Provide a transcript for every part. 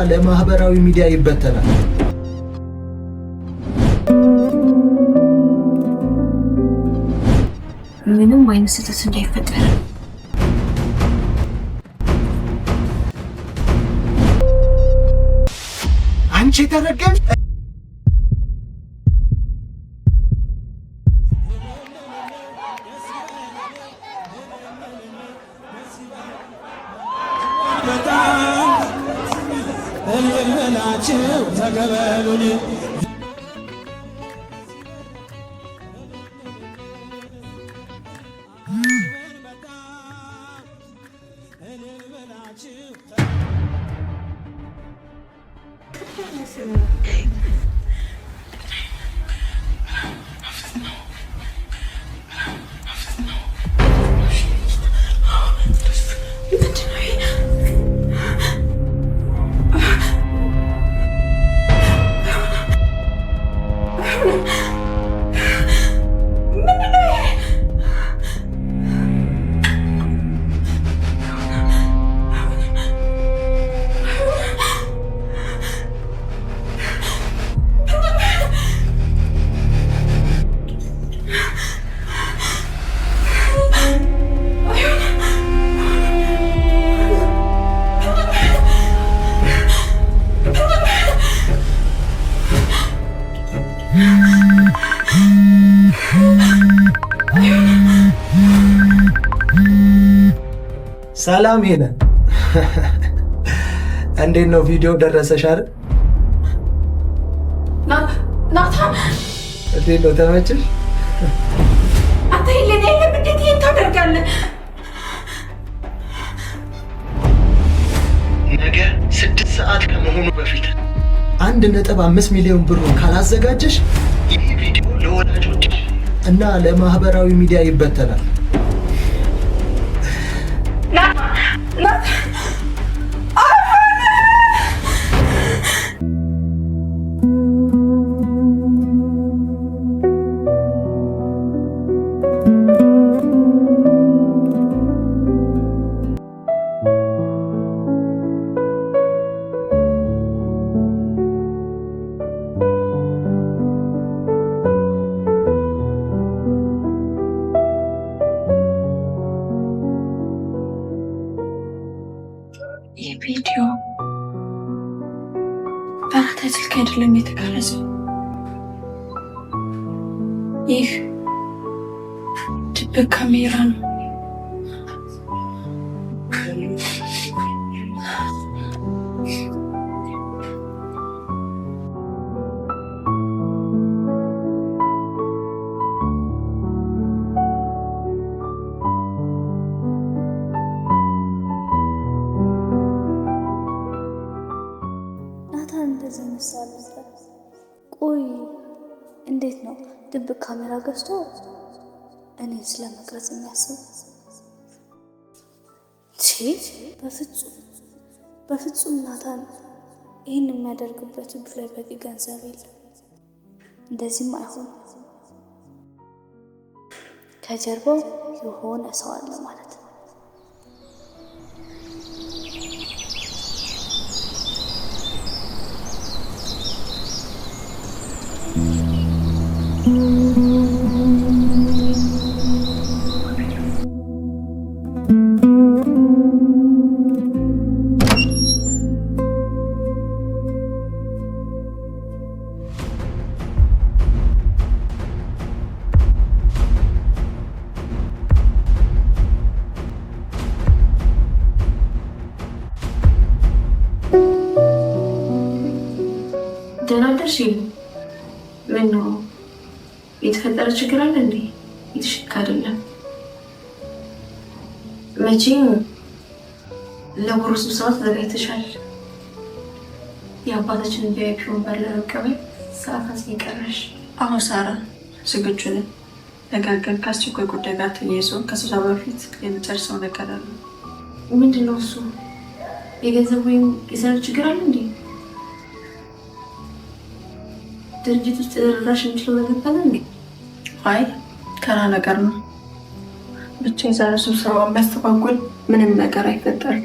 ለማህበራዊ ሚዲያ ይበተናል። ምንም አይነት ስህተት እንዳይፈጠር አንቺ ተረገምሽ። ሰላም ሄለን፣ እንዴት ነው? ቪዲዮ ደረሰሽ አይደል? ናታን እንዴት ነው? ተመችሽ? አንተ ሄለን የለም እንዴት ይሄን ታደርጋለህ? ነገ 6 ሰዓት ከመሆኑ በፊት 1.5 ሚሊዮን ብሩን ካላዘጋጀሽ ይህ ቪዲዮ ለወላጆች እና ለማህበራዊ ሚዲያ ይበተናል። ይህ ቪዲዮ በናታን ስልክ አይደለም የተቀረጸው። ይህ ድብቅ ካሜራ ነው። ቆይ እንዴት ነው ድብቅ ካሜራ ገዝቶ እኔን ስለመቅረጽ የሚያስብ? በፍጹም ናታን ይህን የሚያደርግበት እጁ ላይ በቂ ገንዘብ የለም። እንደዚህም አይሆን፣ ከጀርባው የሆነ ሰው አለ ማለት ነው። ደህና አደርሽ? ምን ነው የተፈጠረ ችግር አለ እንዴ? የተሽካ አይደለም መቼም ለቦሮ ስብሰባ ተዘጋጅተሻል። የአባታችንን ቪአይፒ ወንበር ለመቀበል ሰዓታት ይቀራሽ። አሁን ሳራ ዝግጁ ነን። ነገር ግን ከአስቸኳይ ጉዳይ ጋር ተያይዞ ከስብሰባ በፊት የምጨርሰው ነገር አለ። ምንድን ነው እሱ? የገንዘብ ወይም የሰነድ ችግር አለ እንዴ? ድርጅት ውስጥ ተደራሽ የሚችለው ነገር ካለ እንዴ? አይ ተራ ነገር ነው። ብቻ የዛሬ ስብሰባ የሚያስተጓጉል ምንም ነገር አይፈጠርም።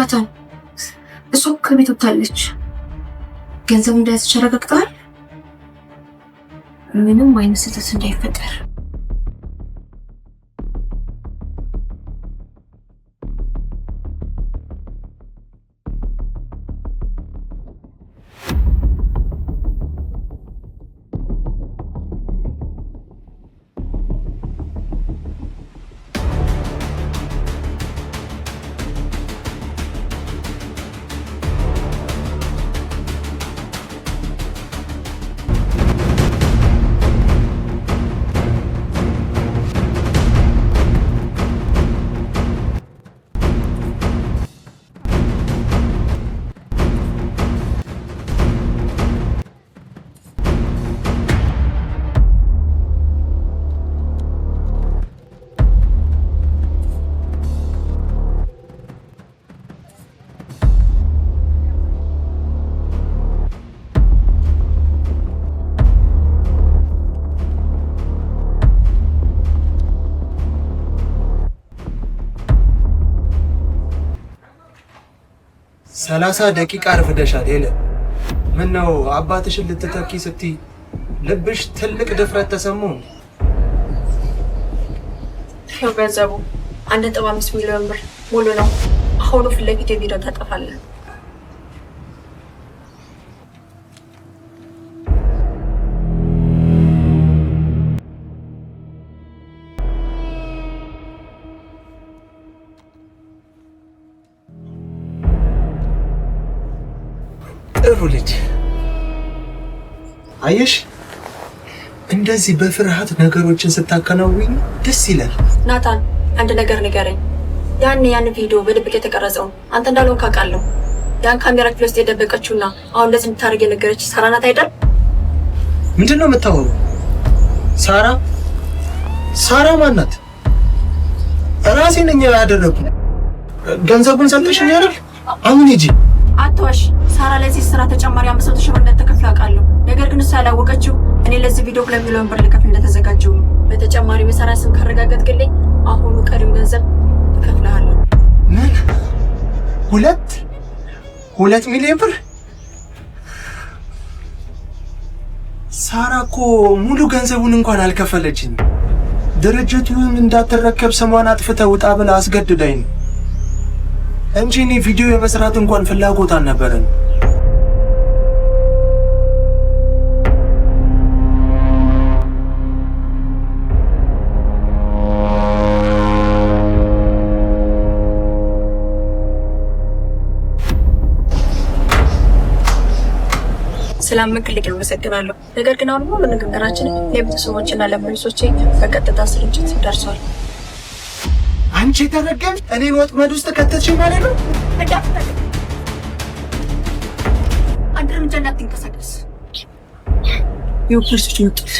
ናታን፣ እሷ ከቤት ወጥታለች። ገንዘቡ እንዳያዝሽ አረጋግጠሃል? ምንም አይነት ስህተት እንዳይፈጠር። ሰላሳ ደቂቃ አርፍደሻል ሄለን። ምን ነው አባትሽን ልትተኪ ስትይ ልብሽ ትልቅ ድፍረት ተሰማው? ገንዘቡ 1.5 ሚሊዮን ብር ሙሉ ነው። አሁኑ ፊት ለፊት የቪዲዮ ታጠፋለህ። ጥሩ ልጅ። አየሽ፣ እንደዚህ በፍርሃት ነገሮችን ስታከናውኝ ደስ ይላል። ናታን፣ አንድ ነገር ንገረኝ። ያን ቪዲዮ በድብቅ የተቀረጸው አንተ እንዳልሆን ካውቃለሁ። ያን ካሜራ ክፍል ውስጥ የደበቀችውና አሁን እንደዚህ እንድታደርግ የነገረች ሳራ ናት አይደል? ምንድን ነው የምታወራው? ሳራ ማን ናት? ራሴ ነኝ ያደረኩት። ገንዘቡን ሰጥተሽኝ አይደል? አሁን ሂጂ። አትዋሽ። ሳራ ለዚህ ስራ ተጨማሪ 500 ሺህ ብር እንደተከፍለ አውቃለሁ። ነገር ግን እሷ ያላወቀችው እኔ ለዚህ ቪዲዮ 2 ሚሊዮን ብር ልከፍል እንደተዘጋጀው ነው። በተጨማሪ በሳራ ስም ካረጋገጥክልኝ አሁኑ ቀሪው ገንዘብ እከፍልሃለሁ። ምን? ሁለት ሚሊዮን ብር? ሳራ እኮ ሙሉ ገንዘቡን እንኳን አልከፈለችኝ። ድርጅቱን እንዳትረከብ ስሟን አጥፍተህ ውጣ ብላ አስገድዳኝ ነው እንጂ እኔ ቪዲዮ የመስራት እንኳን ፍላጎት አልነበረን። ስላመክልኝ አመሰግናለሁ። ነገር ግን አሁን ሙሉ ንግግራችን ለቤተሰቦችና ለፖሊሶች በቀጥታ ስርጭት ደርሷል። አንቺ ተረገም እኔን ወጥመድ ውስጥ ከተትሽኝ ማለት ነው። አንድ እርምጃ እንዳትንቀሳቀስ። የፖሊሶች መጡት።